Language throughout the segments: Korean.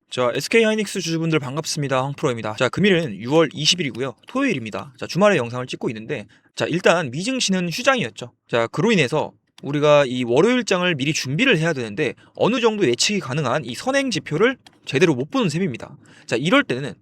자, SK하이닉스 주주분들 반갑습니다. 황프로입니다. 자, 금일은 6월 20일이고요. 토요일입니다. 자, 주말에 영상을 찍고 있는데, 자, 일단 미증시는 휴장이었죠. 자, 그로 인해서 우리가 이 월요일장을 미리 준비를 해야 되는데 어느 정도 예측이 가능한 이 선행 지표를 제대로 못 보는 셈입니다. 자, 이럴 때는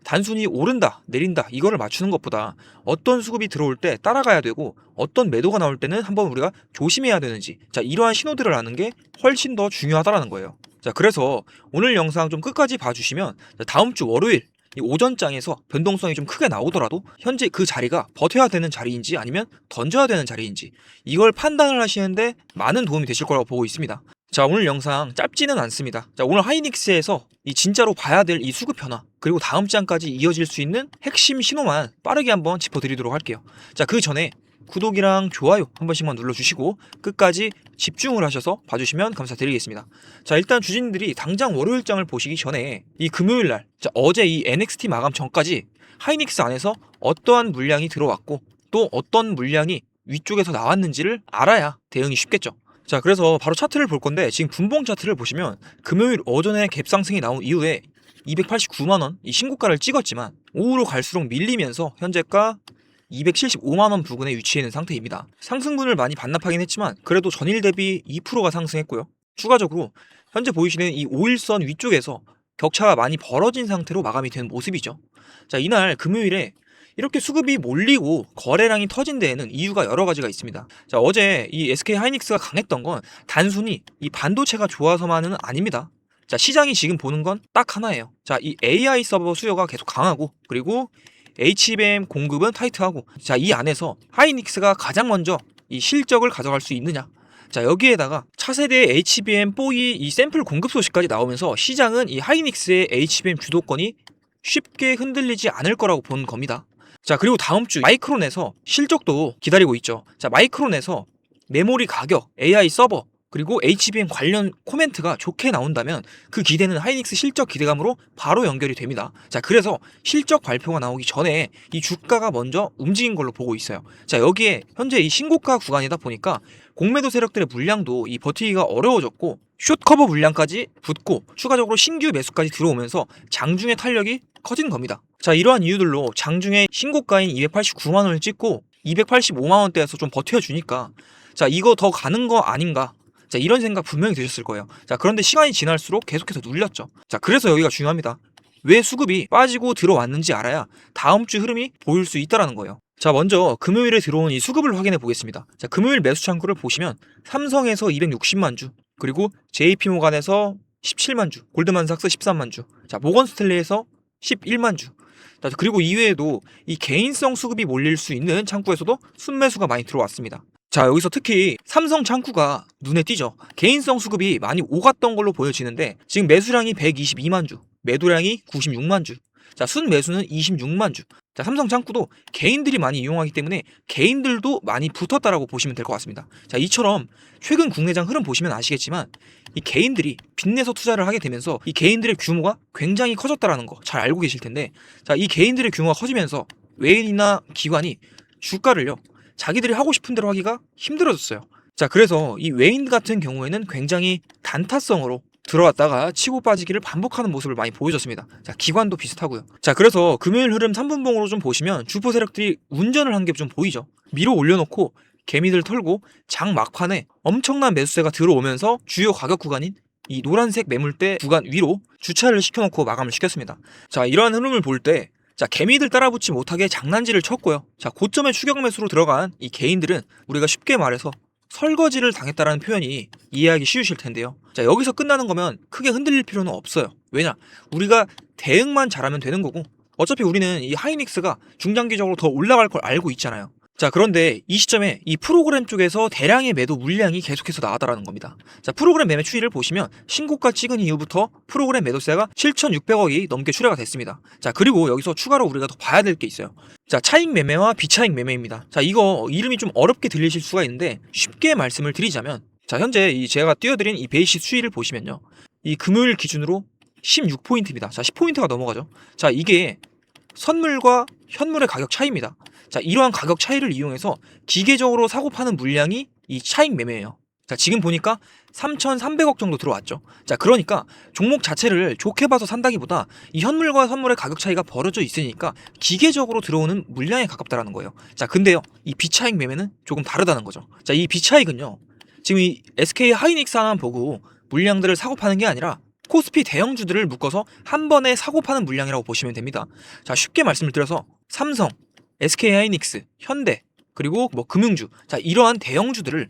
단순히 오른다, 내린다 이거를 맞추는 것보다 어떤 수급이 들어올 때 따라가야 되고 어떤 매도가 나올 때는 한번 우리가 조심해야 되는지, 자, 이러한 신호들을 아는 게 훨씬 더 중요하다라는 거예요. 자, 그래서 오늘 영상 좀 끝까지 봐주시면 다음 주 월요일 이 오전장에서 변동성이 좀 크게 나오더라도 현재 그 자리가 버텨야 되는 자리인지 아니면 던져야 되는 자리인지 이걸 판단을 하시는데 많은 도움이 되실 거라고 보고 있습니다. 자, 오늘 영상 짧지는 않습니다. 자, 오늘 하이닉스에서 이 진짜로 봐야 될 이 수급 변화 그리고 다음 장까지 이어질 수 있는 핵심 신호만 빠르게 한번 짚어드리도록 할게요. 자, 그 전에 구독이랑 좋아요 한 번씩만 눌러주시고 끝까지 집중을 하셔서 봐주시면 감사드리겠습니다. 자, 일단 주진들이 당장 월요일장을 보시기 전에 이 금요일날, 자, 어제 이 NXT 마감 전까지 하이닉스 안에서 어떠한 물량이 들어왔고 또 어떤 물량이 위쪽에서 나왔는지를 알아야 대응이 쉽겠죠. 자, 그래서 바로 차트를 볼 건데 지금 분봉 차트를 보시면 금요일 오전에 갭 상승이 나온 이후에 289만원 이 신고가를 찍었지만 오후로 갈수록 밀리면서 현재가 275만원 부근에 위치해 있는 상태입니다. 상승분을 많이 반납하긴 했지만 그래도 전일 대비 2%가 상승했고요. 추가적으로 현재 보이시는 이 5일선 위쪽에서 격차가 많이 벌어진 상태로 마감이 된 모습이죠. 자, 이날 금요일에 이렇게 수급이 몰리고 거래량이 터진 데에는 이유가 여러 가지가 있습니다. 자, 어제 이 SK하이닉스가 강했던 건 단순히 이 반도체가 좋아서만은 아닙니다. 자, 시장이 지금 보는 건 딱 하나예요. 자, 이 AI 서버 수요가 계속 강하고 그리고 HBM 공급은 타이트하고, 자, 이 안에서 하이닉스가 가장 먼저 이 실적을 가져갈 수 있느냐. 자, 여기에다가 차세대 HBM4E 이 샘플 공급 소식까지 나오면서 시장은 이 하이닉스의 HBM 주도권이 쉽게 흔들리지 않을 거라고 보는 겁니다. 자, 그리고 다음 주 마이크론에서 실적도 기다리고 있죠. 자, 마이크론에서 메모리 가격, AI 서버 그리고 HBM 관련 코멘트가 좋게 나온다면 그 기대는 하이닉스 실적 기대감으로 바로 연결이 됩니다. 자, 그래서 실적 발표가 나오기 전에 이 주가가 먼저 움직인 걸로 보고 있어요. 자, 여기에 현재 이 신고가 구간이다 보니까 공매도 세력들의 물량도 이 버티기가 어려워졌고 숏커버 물량까지 붙고 추가적으로 신규 매수까지 들어오면서 장중의 탄력이 커진 겁니다. 자, 이러한 이유들로 장중에 신고가인 289만원을 찍고 285만원대에서 좀 버텨주니까 자, 이거 더 가는 거 아닌가, 자, 이런 생각 분명히 드셨을 거예요. 자, 그런데 시간이 지날수록 계속해서 눌렸죠. 자, 그래서 여기가 중요합니다. 왜 수급이 빠지고 들어왔는지 알아야 다음 주 흐름이 보일 수 있다라는 거예요. 자, 먼저 금요일에 들어온 이 수급을 확인해 보겠습니다. 자, 금요일 매수 창구를 보시면 삼성에서 260만 주, 그리고 JP모간에서 17만 주, 골드만삭스 13만 주, 자, 모건스탠리에서 11만 주. 자, 그리고 이외에도 이 개인성 수급이 몰릴 수 있는 창구에서도 순매수가 많이 들어왔습니다. 자, 여기서 특히 삼성 창구가 눈에 띄죠. 개인성 수급이 많이 오갔던 걸로 보여지는데 지금 매수량이 122만 주, 매도량이 96만 주. 자, 순매수는 26만 주. 자, 삼성 창구도 개인들이 많이 이용하기 때문에 개인들도 많이 붙었다라고 보시면 될 것 같습니다. 자, 이처럼 최근 국내장 흐름 보시면 아시겠지만 이 개인들이 빚내서 투자를 하게 되면서 이 개인들의 규모가 굉장히 커졌다라는 거 잘 알고 계실 텐데, 자, 이 개인들의 규모가 커지면서 외인이나 기관이 주가를요 자기들이 하고 싶은 대로 하기가 힘들어졌어요. 자, 그래서 이 외인 같은 경우에는 굉장히 단타성으로 들어왔다가 치고 빠지기를 반복하는 모습을 많이 보여줬습니다. 자, 기관도 비슷하고요. 자, 그래서 금요일 흐름 3분봉으로 좀 보시면 주포 세력들이 운전을 한 게 좀 보이죠. 밀어 올려놓고 개미들 털고 장 막판에 엄청난 매수세가 들어오면서 주요 가격 구간인 이 노란색 매물대 구간 위로 주차를 시켜놓고 마감을 시켰습니다. 자, 이러한 흐름을 볼 때 자, 개미들 따라붙지 못하게 장난질을 쳤고요. 자, 고점에 추격 매수로 들어간 이 개인들은 우리가 쉽게 말해서 설거지를 당했다라는 표현이 이해하기 쉬우실 텐데요. 자, 여기서 끝나는 거면 크게 흔들릴 필요는 없어요. 왜냐? 우리가 대응만 잘하면 되는 거고 어차피 우리는 이 하이닉스가 중장기적으로 더 올라갈 걸 알고 있잖아요. 자, 그런데 이 시점에 이 프로그램 쪽에서 대량의 매도 물량이 계속해서 나왔다라는 겁니다. 자, 프로그램 매매 추이를 보시면 신고가 찍은 이후부터 프로그램 매도세가 7,600억이 넘게 출하가 됐습니다. 자, 그리고 여기서 추가로 우리가 더 봐야 될 게 있어요. 자, 차익 매매와 비차익 매매입니다. 자, 이거 이름이 좀 어렵게 들리실 수가 있는데 쉽게 말씀을 드리자면, 자, 현재 이 제가 띄워드린 이 베이시 추이를 보시면요, 이 금요일 기준으로 16포인트입니다. 자, 10포인트가 넘어가죠. 자, 이게 선물과 현물의 가격 차이입니다. 자, 이러한 가격 차이를 이용해서 기계적으로 사고 파는 물량이 이 차익 매매예요. 자, 지금 보니까 3,300억 정도 들어왔죠. 자, 그러니까 종목 자체를 좋게 봐서 산다기보다 이 현물과 선물의 가격 차이가 벌어져 있으니까 기계적으로 들어오는 물량에 가깝다라는 거예요. 자, 근데요, 이 비차익 매매는 조금 다르다는 거죠. 자, 이 비차익은요, 지금 이 SK 하이닉스 하나만 보고 물량들을 사고 파는 게 아니라 코스피 대형주들을 묶어서 한 번에 사고 파는 물량이라고 보시면 됩니다. 자, 쉽게 말씀을 드려서 삼성, SK 하이닉스, 현대, 그리고 뭐 금융주, 자, 이러한 대형주들을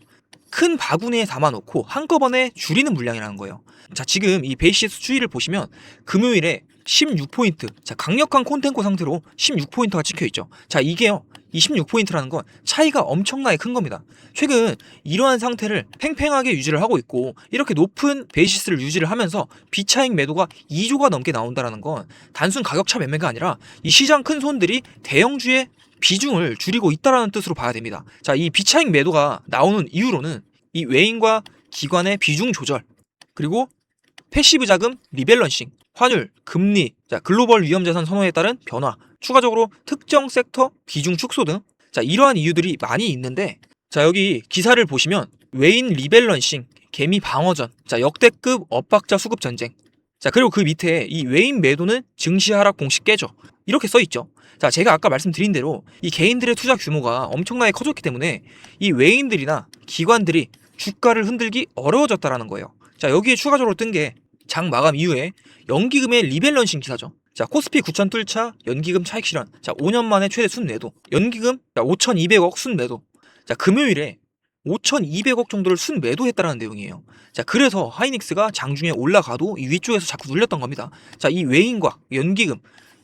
큰 바구니에 담아놓고 한꺼번에 줄이는 물량이라는 거예요. 자, 지금 이 베이시스 추이를 보시면 금요일에 16포인트, 자, 강력한 콘텐코 상태로 16포인트가 찍혀있죠. 자, 이게요, 이 16포인트라는 건 차이가 엄청나게 큰 겁니다. 최근 이러한 상태를 팽팽하게 유지를 하고 있고 이렇게 높은 베이시스를 유지를 하면서 비차익 매도가 2조가 넘게 나온다는 건 단순 가격차 매매가 아니라 이 시장 큰 손들이 대형주의 비중을 줄이고 있다라는 뜻으로 봐야 됩니다. 자, 이 비차익 매도가 나오는 이유로는 이 외인과 기관의 비중 조절, 그리고 패시브 자금 리밸런싱, 환율, 금리, 자, 글로벌 위험 자산 선호에 따른 변화, 추가적으로 특정 섹터 비중 축소 등, 자, 이러한 이유들이 많이 있는데, 자, 여기 기사를 보시면 외인 리밸런싱, 개미 방어전, 자, 역대급 엇박자 수급 전쟁, 자, 그리고 그 밑에 이 외인 매도는 증시 하락 공식 깨져, 이렇게 써 있죠. 자, 제가 아까 말씀드린 대로 이 개인들의 투자 규모가 엄청나게 커졌기 때문에 이 외인들이나 기관들이 주가를 흔들기 어려워졌다라는 거예요. 자, 여기에 추가적으로 뜬 게 장 마감 이후에 연기금의 리밸런싱 기사죠. 자, 코스피 9천 뚫자 연기금 차익 실현. 자, 5년 만에 최대 순매도. 연기금 5,200억 순매도. 자, 금요일에 5,200억 정도를 순매도했다라는 내용이에요. 자, 그래서 하이닉스가 장중에 올라가도 이 위쪽에서 자꾸 눌렸던 겁니다. 자, 이 외인과 연기금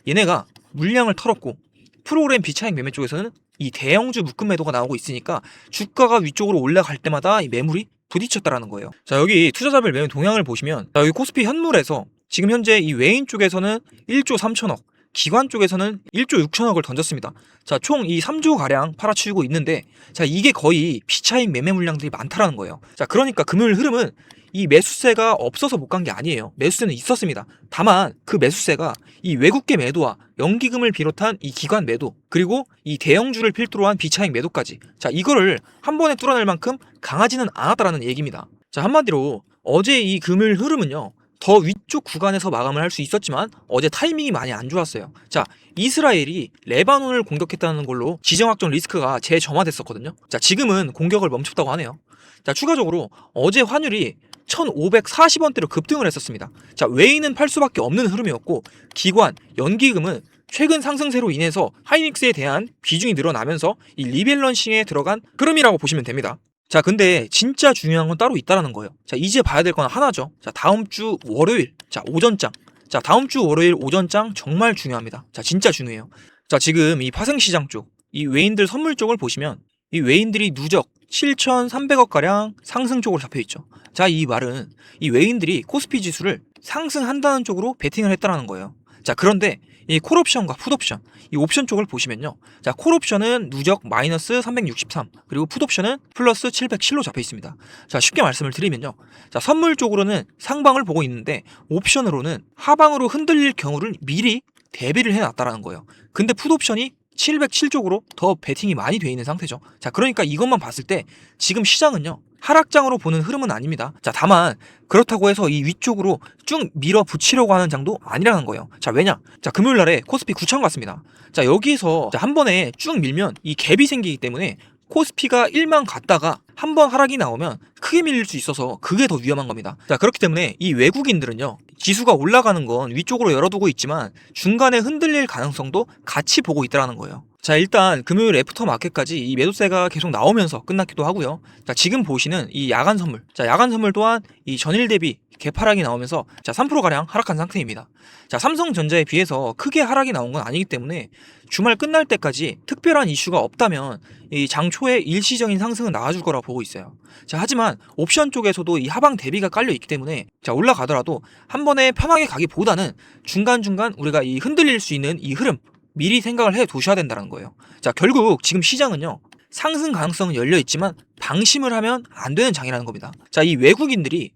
얘네가 물량을 털었고 프로그램 비차익 매매 쪽에서는 이 대형주 묶음 매도가 나오고 있으니까 주가가 위쪽으로 올라갈 때마다 이 매물이 부딪혔다라는 거예요. 자, 여기 투자자별 매매 동향을 보시면, 자, 여기 코스피 현물에서 지금 현재 이 외인 쪽에서는 1조 3천억, 기관 쪽에서는 1조 6천억을 던졌습니다. 자, 총 이 3조 가량 팔아치우고 있는데, 자, 이게 거의 비차익 매매 물량들이 많다라는 거예요. 자, 그러니까 금요일 흐름은 이 매수세가 없어서 못 간 게 아니에요. 매수세는 있었습니다. 다만 그 매수세가 이 외국계 매도와 연기금을 비롯한 이 기관 매도, 그리고 이 대형주를 필두로 한 비차익 매도까지, 자, 이거를 한 번에 뚫어낼 만큼 강하지는 않았다라는 얘기입니다. 자, 한마디로 어제 이 금요일 흐름은요, 더 위쪽 구간에서 마감을 할 수 있었지만 어제 타이밍이 많이 안 좋았어요. 자, 이스라엘이 레바논을 공격했다는 걸로 지정학적 리스크가 재점화됐었거든요. 자, 지금은 공격을 멈췄다고 하네요. 자, 추가적으로 어제 환율이 1,540원대로 급등을 했었습니다. 자, 외인은 팔 수밖에 없는 흐름이었고 기관, 연기금은 최근 상승세로 인해서 하이닉스에 대한 비중이 늘어나면서 이 리밸런싱에 들어간 흐름이라고 보시면 됩니다. 자, 근데 진짜 중요한 건 따로 있다라는 거예요. 자, 이제 봐야 될 건 하나죠. 자, 다음 주 월요일, 자, 오전장. 자, 다음 주 월요일 오전장 정말 중요합니다. 자, 진짜 중요해요. 자, 지금 이 파생시장 쪽, 이 외인들 선물 쪽을 보시면 이 외인들이 누적 7,300억 가량 상승 쪽으로 잡혀 있죠. 자, 이 말은 이 외인들이 코스피 지수를 상승한다는 쪽으로 베팅을 했다라는 거예요. 자, 그런데 이 콜옵션과 풋옵션, 이 옵션 쪽을 보시면요. 자, 콜옵션은 누적 마이너스 363, 그리고 풋옵션은 플러스 707로 잡혀 있습니다. 자, 쉽게 말씀을 드리면요. 자, 선물 쪽으로는 상방을 보고 있는데 옵션으로는 하방으로 흔들릴 경우를 미리 대비를 해놨다라는 거예요. 근데 풋옵션이 707쪽으로 더 베팅이 많이 돼 있는 상태죠. 자, 그러니까 이것만 봤을 때 지금 시장은요, 하락장으로 보는 흐름은 아닙니다. 자, 다만 그렇다고 해서 이 위쪽으로 쭉 밀어붙이려고 하는 장도 아니라는 거예요. 자, 왜냐? 자, 금요일 날에 코스피 9천 갔습니다. 자, 여기에서 한 번에 쭉 밀면 이 갭이 생기기 때문에 코스피가 1만 갔다가 한 번 하락이 나오면 크게 밀릴 수 있어서 그게 더 위험한 겁니다. 자, 그렇기 때문에 이 외국인들은요, 지수가 올라가는 건 위쪽으로 열어두고 있지만 중간에 흔들릴 가능성도 같이 보고 있다는 거예요. 자, 일단 금요일 애프터 마켓까지 이 매도세가 계속 나오면서 끝났기도 하고요. 자, 지금 보시는 이 야간 선물, 자, 야간 선물 또한 이 전일 대비 개파락이 나오면서 자, 3%가량 하락한 상태입니다. 자, 삼성전자에 비해서 크게 하락이 나온 건 아니기 때문에 주말 끝날 때까지 특별한 이슈가 없다면 이 장 초에 일시적인 상승은 나와줄 거라 보고 있어요. 자, 하지만 옵션 쪽에서도 이 하방 대비가 깔려 있기 때문에 자, 올라가더라도 한 번에 편하게 가기보다는 중간중간 우리가 이 흔들릴 수 있는 이 흐름 미리 생각을 해 두셔야 된다는 거예요. 자, 결국 지금 시장은요, 상승 가능성은 열려 있지만 방심을 하면 안 되는 장이라는 겁니다. 자, 이 외국인들이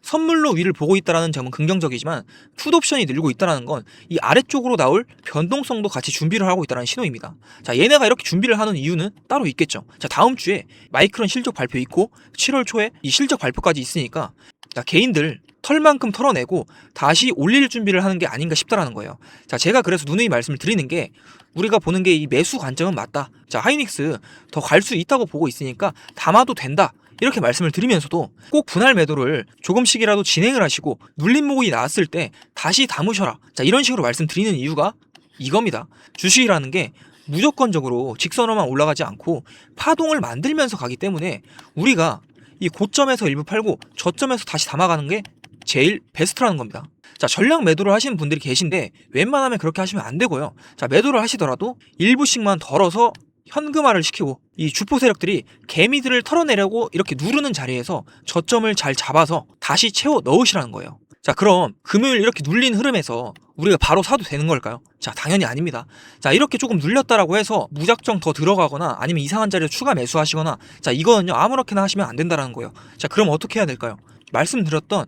선물로 위를 보고 있다는 점은 긍정적이지만 풋옵션이 늘고 있다는 건 이 아래쪽으로 나올 변동성도 같이 준비를 하고 있다는 신호입니다. 자, 얘네가 이렇게 준비를 하는 이유는 따로 있겠죠. 자, 다음 주에 마이크론 실적 발표 있고 7월 초에 이 실적 발표까지 있으니까 자, 개인들 털만큼 털어내고 다시 올릴 준비를 하는 게 아닌가 싶다라는 거예요. 자, 제가 그래서 누누이 말씀을 드리는 게 우리가 보는 게 이 매수 관점은 맞다. 자, 하이닉스 더 갈 수 있다고 보고 있으니까 담아도 된다. 이렇게 말씀을 드리면서도 꼭 분할 매도를 조금씩이라도 진행을 하시고 눌림 목이 나왔을 때 다시 담으셔라. 자, 이런 식으로 말씀드리는 이유가 이겁니다. 주식이라는 게 무조건적으로 직선으로만 올라가지 않고 파동을 만들면서 가기 때문에 우리가 이 고점에서 일부 팔고 저점에서 다시 담아가는 게 제일 베스트라는 겁니다. 자, 전량 매도를 하시는 분들이 계신데 웬만하면 그렇게 하시면 안 되고요. 자, 매도를 하시더라도 일부씩만 덜어서 현금화를 시키고 이 주포 세력들이 개미들을 털어내려고 이렇게 누르는 자리에서 저점을 잘 잡아서 다시 채워 넣으시라는 거예요. 자, 그럼 금요일 이렇게 눌린 흐름에서 우리가 바로 사도 되는 걸까요? 자, 당연히 아닙니다. 자, 이렇게 조금 눌렸다라고 해서 무작정 더 들어가거나 아니면 이상한 자리에 추가 매수하시거나 자, 이거는요 아무렇게나 하시면 안 된다는 거예요. 자, 그럼 어떻게 해야 될까요? 말씀드렸던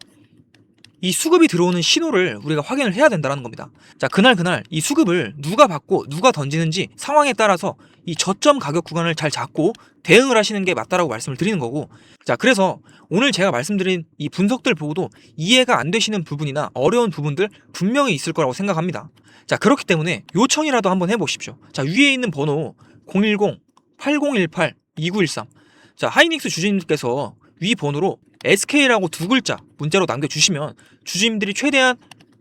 이 수급이 들어오는 신호를 우리가 확인을 해야 된다는 겁니다. 자, 그날 이 수급을 누가 받고 누가 던지는지 상황에 따라서 이 저점 가격 구간을 잘 잡고 대응을 하시는 게 맞다라고 말씀을 드리는 거고, 자, 그래서 오늘 제가 말씀드린 이 분석들 보고도 이해가 안 되시는 부분이나 어려운 부분들 분명히 있을 거라고 생각합니다. 자, 그렇기 때문에 요청이라도 한번 해보십시오. 자, 위에 있는 번호 010-8018-2913. 자, 하이닉스 주주님께서 위 번호로 SK라고 두 글자 문자로 남겨주시면 주주님들이 최대한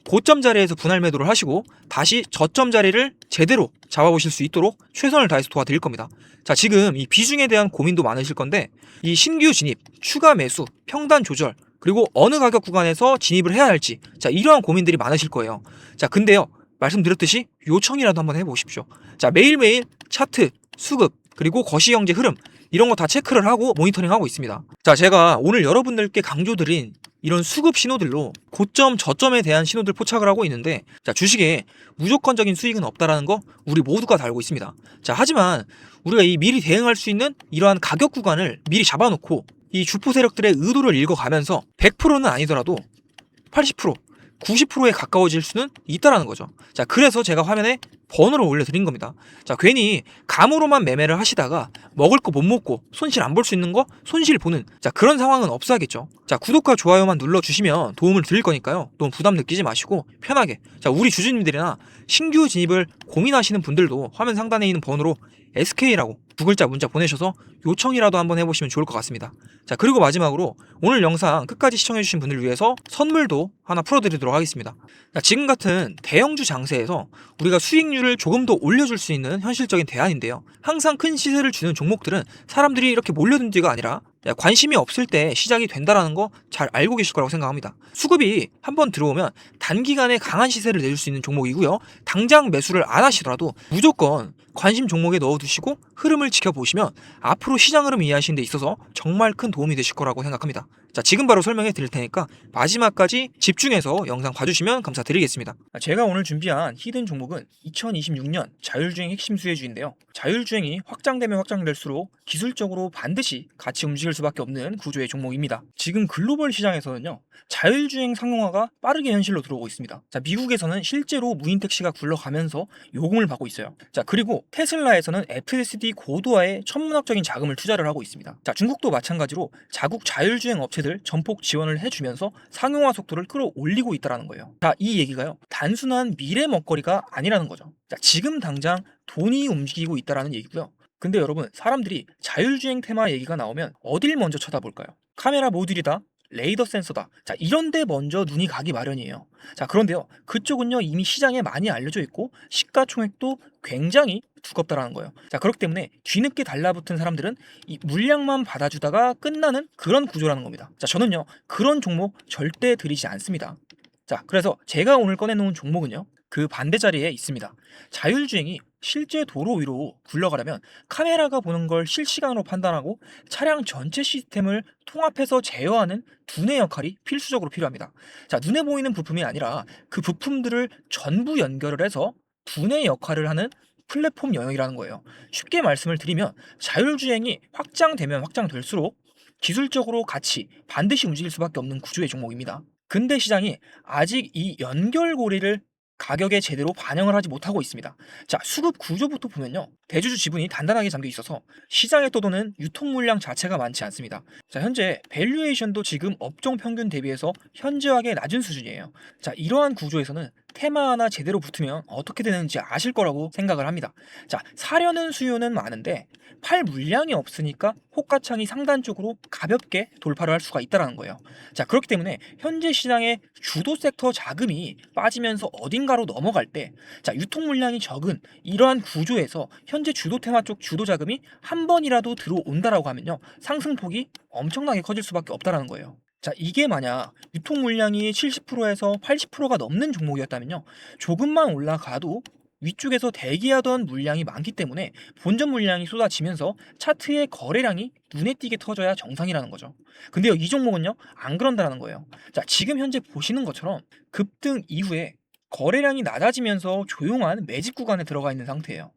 고점 자리에서 분할 매도를 하시고 다시 저점 자리를 제대로 잡아보실 수 있도록 최선을 다해서 도와드릴 겁니다. 자, 지금 이 비중에 대한 고민도 많으실 건데 이 신규 진입, 추가 매수, 평단 조절 그리고 어느 가격 구간에서 진입을 해야 할지 자, 이러한 고민들이 많으실 거예요. 자, 근데요 말씀드렸듯이 요청이라도 한번 해보십시오. 자, 매일매일 차트, 수급 그리고 거시경제 흐름 이런 거 다 체크를 하고 모니터링 하고 있습니다. 자, 제가 오늘 여러분들께 강조드린 이런 수급 신호들로 고점, 저점에 대한 신호들 포착을 하고 있는데 자, 주식에 무조건적인 수익은 없다라는 거 우리 모두가 다 알고 있습니다. 자, 하지만 우리가 이 미리 대응할 수 있는 이러한 가격 구간을 미리 잡아놓고 이 주포 세력들의 의도를 읽어가면서 100%는 아니더라도 80%, 90%에 가까워질 수는 있다라는 거죠. 자, 그래서 제가 화면에 번호를 올려드린 겁니다. 자, 괜히 감으로만 매매를 하시다가 먹을 거 못 먹고 손실 안 볼 수 있는 거 손실 보는 자, 그런 상황은 없어야겠죠. 자, 구독과 좋아요만 눌러주시면 도움을 드릴 거니까요. 너무 부담 느끼지 마시고 편하게 자, 우리 주주님들이나 신규 진입을 고민하시는 분들도 화면 상단에 있는 번호로 SK라고 두 글자 문자 보내셔서 요청이라도 한번 해보시면 좋을 것 같습니다. 자, 그리고 마지막으로 오늘 영상 끝까지 시청해주신 분들을 위해서 선물도 하나 풀어드리도록 하겠습니다. 자, 지금 같은 대형주 장세에서 우리가 수익률을 조금 더 올려줄 수 있는 현실적인 대안인데요. 항상 큰 시세를 주는 종목들은 사람들이 이렇게 몰려든 뒤가 아니라 관심이 없을 때 시작이 된다는 거 잘 알고 계실 거라고 생각합니다. 수급이 한번 들어오면 단기간에 강한 시세를 내줄 수 있는 종목이고요. 당장 매수를 안 하시더라도 무조건 관심 종목에 넣어두시고 흐름을 지켜보시면 앞으로 시장 흐름 이해하시는 데 있어서 정말 큰 도움이 되실 거라고 생각합니다. 자, 지금 바로 설명해 드릴 테니까 마지막까지 집중해서 영상 봐주시면 감사드리겠습니다. 제가 오늘 준비한 히든 종목은 2026년 자율주행 핵심 수혜주인데요. 자율주행이 확장되면 확장될수록 기술적으로 반드시 같이 움직일 수밖에 없는 구조의 종목입니다. 지금 글로벌 시장에서는요, 자율주행 상용화가 빠르게 현실로 들어오고 있습니다. 자, 미국에서는 실제로 무인 택시가 굴러가면서 요금을 받고 있어요. 자, 그리고 테슬라에서는 FSD 고도화에 천문학적인 자금을 투자를 하고 있습니다. 자, 중국도 마찬가지로 자국 자율주행 업체들 전폭 지원을 해주면서 상용화 속도를 끌어올리고 있다는 거예요. 자, 이 얘기가요, 단순한 미래 먹거리가 아니라는 거죠. 자, 지금 당장 돈이 움직이고 있다는 얘기고요. 근데 여러분, 사람들이 자율주행 테마 얘기가 나오면 어딜 먼저 쳐다볼까요? 카메라 모듈이다, 레이더 센서다. 자, 이런데 먼저 눈이 가기 마련이에요. 자, 그런데요, 그쪽은요 이미 시장에 많이 알려져 있고 시가총액도 굉장히 두껍다라는 거예요. 자, 그렇기 때문에 뒤늦게 달라붙은 사람들은 이 물량만 받아주다가 끝나는 그런 구조라는 겁니다. 자, 저는요 그런 종목 절대 들이지 않습니다. 자, 그래서 제가 오늘 꺼내놓은 종목은요 그 반대 자리에 있습니다. 자율주행이 실제 도로 위로 굴러가려면 카메라가 보는 걸 실시간으로 판단하고 차량 전체 시스템을 통합해서 제어하는 두뇌 역할이 필수적으로 필요합니다. 자, 눈에 보이는 부품이 아니라 그 부품들을 전부 연결을 해서 두뇌 역할을 하는 플랫폼 영역이라는 거예요. 쉽게 말씀을 드리면 자율주행이 확장되면 확장될수록 기술적으로 같이 반드시 움직일 수밖에 없는 구조의 종목입니다. 근데 시장이 아직 이 연결고리를 가격에 제대로 반영을 하지 못하고 있습니다. 자, 수급 구조부터 보면요. 대주주 지분이 단단하게 잠겨 있어서 시장에 떠도는 유통 물량 자체가 많지 않습니다. 자, 현재 밸류에이션도 지금 업종 평균 대비해서 현저하게 낮은 수준이에요. 자, 이러한 구조에서는 테마 하나 제대로 붙으면 어떻게 되는지 아실 거라고 생각을 합니다. 자, 사려는 수요는 많은데 팔 물량이 없으니까 호가창이 상단 쪽으로 가볍게 돌파를 할 수가 있다는 거예요. 자, 그렇기 때문에 현재 시장의 주도 섹터 자금이 빠지면서 어딘가로 넘어갈 때, 자, 유통 물량이 적은 이러한 구조에서 현재 주도 테마 쪽 주도 자금이 한 번이라도 들어온다라고 하면요, 상승폭이 엄청나게 커질 수밖에 없다라는 거예요. 자, 이게 만약 유통 물량이 70%에서 80%가 넘는 종목이었다면요, 조금만 올라가도 위쪽에서 대기하던 물량이 많기 때문에 본전 물량이 쏟아지면서 차트의 거래량이 눈에 띄게 터져야 정상이라는 거죠. 근데요, 이 종목은요, 안 그런다는 거예요. 자, 지금 현재 보시는 것처럼 급등 이후에 거래량이 낮아지면서 조용한 매집 구간에 들어가 있는 상태예요.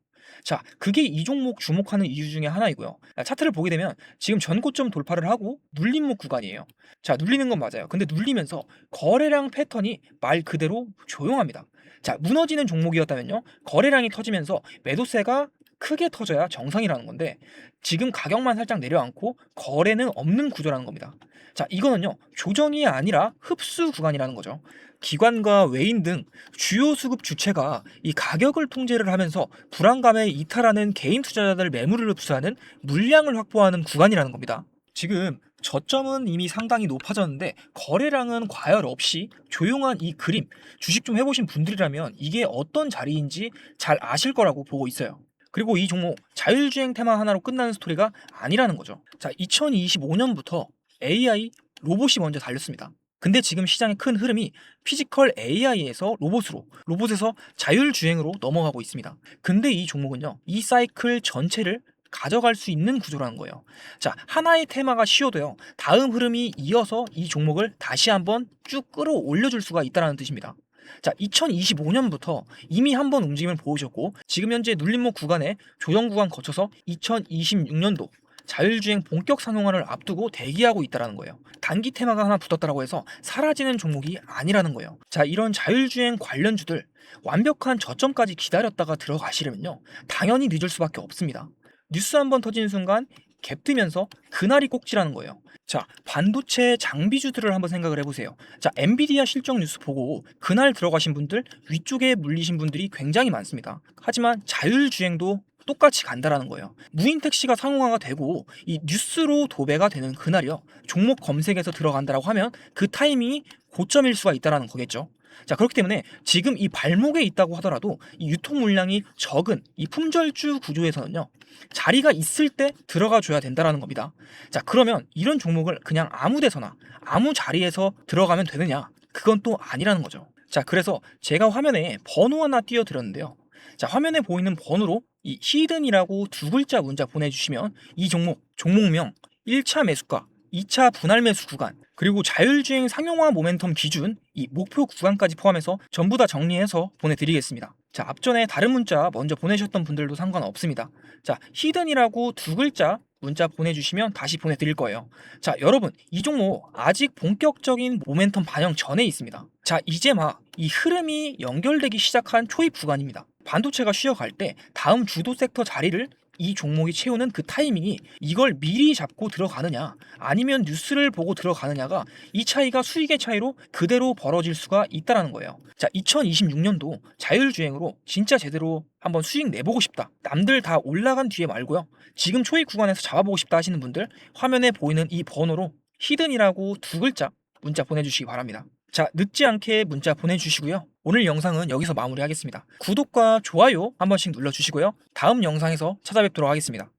자, 그게 이 종목 주목하는 이유 중에 하나이고요. 자, 차트를 보게 되면 지금 전고점 돌파를 하고 눌림목 구간이에요. 자, 눌리는 건 맞아요. 근데 눌리면서 거래량 패턴이 말 그대로 조용합니다. 자, 무너지는 종목이었다면요, 거래량이 터지면서 매도세가 크게 터져야 정상이라는 건데 지금 가격만 살짝 내려앉고 거래는 없는 구조라는 겁니다. 자, 이거는요, 조정이 아니라 흡수 구간이라는 거죠. 기관과 외인 등 주요 수급 주체가 이 가격을 통제를 하면서 불안감에 이탈하는 개인 투자자들 매물을 흡수하는 물량을 확보하는 구간이라는 겁니다. 지금 저점은 이미 상당히 높아졌는데 거래량은 과열 없이 조용한 이 그림, 주식 좀 해보신 분들이라면 이게 어떤 자리인지 잘 아실 거라고 보고 있어요. 그리고 이 종목 자율주행 테마 하나로 끝나는 스토리가 아니라는 거죠. 자, 2025년부터 AI 로봇이 먼저 달렸습니다. 근데 지금 시장의 큰 흐름이 피지컬 AI에서 로봇으로, 로봇에서 자율주행으로 넘어가고 있습니다. 근데 이 종목은요, 이 사이클 전체를 가져갈 수 있는 구조라는 거예요. 자, 하나의 테마가 쉬어도요, 다음 흐름이 이어서 이 종목을 다시 한번 쭉 끌어올려줄 수가 있다는 뜻입니다. 자, 2025년부터 이미 한번 움직임을 보여줬고 지금 현재 눌림목 구간에 조정 구간 거쳐서 2026년도 자율주행 본격 상용화를 앞두고 대기하고 있다는 거예요. 단기 테마가 하나 붙었다고 해서 사라지는 종목이 아니라는 거예요. 자, 이런 자율주행 관련주들 완벽한 저점까지 기다렸다가 들어가시려면요, 당연히 늦을 수밖에 없습니다. 뉴스 한번 터지는 순간 갭 뜨면서 그날이 꼭지라는 거예요. 자, 반도체 장비주들을 한번 생각을 해보세요. 자, 엔비디아 실적 뉴스 보고 그날 들어가신 분들, 위쪽에 물리신 분들이 굉장히 많습니다. 하지만 자율주행도 똑같이 간다라는 거예요. 무인 택시가 상용화가 되고 이 뉴스로 도배가 되는 그날이요, 종목 검색에서 들어간다라고 하면 그 타이밍이 고점일 수가 있다라는 거겠죠. 자, 그렇기 때문에 지금 이 발목에 있다고 하더라도 이 유통 물량이 적은 이 품절주 구조에서는요, 자리가 있을 때 들어가 줘야 된다라는 겁니다. 자, 그러면 이런 종목을 그냥 아무 데서나 아무 자리에서 들어가면 되느냐? 그건 또 아니라는 거죠. 자, 그래서 제가 화면에 번호 하나 띄워드렸는데요. 자, 화면에 보이는 번호로 이 히든이라고 두 글자 문자 보내주시면 이 종목명 1차 매수가, 2차 분할 매수 구간, 그리고 자율주행 상용화 모멘텀 기준 이 목표 구간까지 포함해서 전부 다 정리해서 보내드리겠습니다. 자, 앞전에 다른 문자 먼저 보내셨던 분들도 상관없습니다. 자, 히든이라고 두 글자 문자 보내주시면 다시 보내드릴 거예요. 자, 여러분, 이 종목 아직 본격적인 모멘텀 반영 전에 있습니다. 자, 이제 막 이 흐름이 연결되기 시작한 초입 구간입니다. 반도체가 쉬어갈 때 다음 주도 섹터 자리를 이 종목이 채우는 그 타이밍이, 이걸 미리 잡고 들어가느냐 아니면 뉴스를 보고 들어가느냐가 이 차이가 수익의 차이로 그대로 벌어질 수가 있다라는 거예요. 자, 2026년도 자율주행으로 진짜 제대로 한번 수익 내보고 싶다, 남들 다 올라간 뒤에 말고요, 지금 초입 구간에서 잡아보고 싶다 하시는 분들, 화면에 보이는 이 번호로 히든이라고 두 글자 문자 보내주시기 바랍니다. 자, 늦지 않게 문자 보내주시고요. 오늘 영상은 여기서 마무리하겠습니다. 구독과 좋아요 한 번씩 눌러주시고요. 다음 영상에서 찾아뵙도록 하겠습니다.